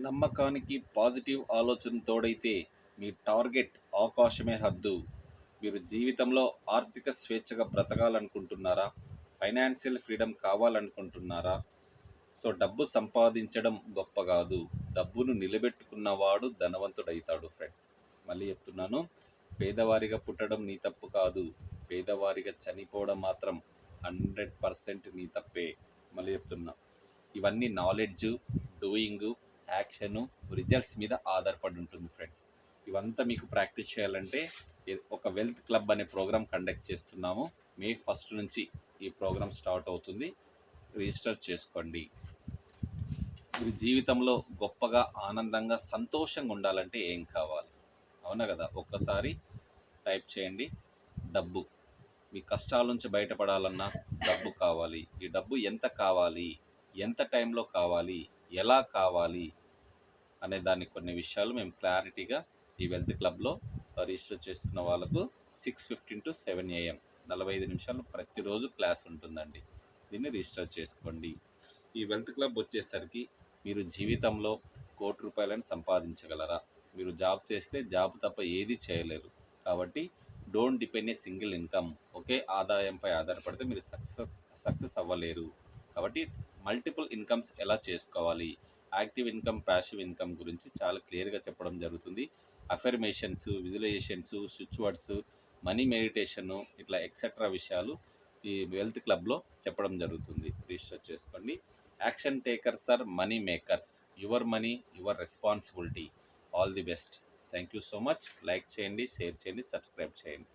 నమ్మకానికి పాజిటివ్ ఆలోచన తోడైతే మీ టార్గెట్ ఆకాశమే హద్దు. మీరు జీవితంలో ఆర్థిక స్వేచ్ఛగా బ్రతకాలనుకుంటున్నారా? ఫైనాన్షియల్ ఫ్రీడమ్ కావాలనుకుంటున్నారా? సో డబ్బు సంపాదించడం గొప్ప కాదు, డబ్బును నిలబెట్టుకున్నవాడు ధనవంతుడైతాడు ఫ్రెండ్స్. మళ్ళీ చెప్తున్నాను, పేదవారిగా పుట్టడం నీ తప్పు కాదు, పేదవారిగా చనిపోవడం మాత్రం 100% నీ తప్పే. మళ్ళీ చెప్తున్నా, ఇవన్నీ నాలెడ్జ్, డూయింగ్, యాక్షను, రిజల్ట్స్ మీద ఆధారపడి ఉంటుంది ఫ్రెండ్స్. ఇవంతా మీకు ప్రాక్టీస్ చేయాలంటే ఒక వెల్త్ క్లబ్ అనే ప్రోగ్రామ్ కండక్ట్ చేస్తున్నాము. మే 1 నుంచి ఈ ప్రోగ్రామ్ స్టార్ట్ అవుతుంది. రిజిస్టర్ చేసుకోండి. మీరు జీవితంలో గొప్పగా, ఆనందంగా, సంతోషంగా ఉండాలంటే ఏం కావాలి? అవునా కదా? ఒక్కసారి టైప్ చేయండి, డబ్బు. మీ కష్టాల నుంచి బయటపడాలన్నా డబ్బు కావాలి. ఈ డబ్బు ఎంత కావాలి, ఎంత టైంలో కావాలి, ఎలా కావాలి అనే దానికి కొన్ని విషయాలు మేము క్లారిటీగా ఈ వెల్త్ క్లబ్లో రిజిస్టర్ చేసుకున్న వాళ్ళకు 6:15 to 7 AM 45 నిమిషాలు ప్రతిరోజు క్లాస్ ఉంటుందండి. దీన్ని రిజిస్టర్ చేసుకోండి. ఈ వెల్త్ క్లబ్ వచ్చేసరికి మీరు జీవితంలో ₹1,00,00,000 సంపాదించగలరా? మీరు జాబ్ చేస్తే జాబ్ తప్ప ఏది చేయలేరు. కాబట్టి don't depend a single income. ఒకే ఆదాయంపై ఆధారపడితే మీరు సక్సెస్ అవ్వలేరు. కాబట్టి మల్టిపుల్ ఇన్కమ్స్ ఎలా చేసుకోవాలి, యాక్టివ్ ఇన్కమ్, ప్యాసివ్ ఇన్కమ్ గురించి చాలా క్లియర్గా చెప్పడం జరుగుతుంది. Affirmations, visualizations, switch words, money meditation, ఇట్లా ఎక్సెట్రా విషయాలు ఈ వెల్త్ క్లబ్లో చెప్పడం జరుగుతుంది. రిజిస్టర్ చేసుకోండి. Action takers are money makers. Your money your responsibility. All the best. Thank you so much. Like చేయండి, షేర్ చేయండి, సబ్స్క్రైబ్ చేయండి.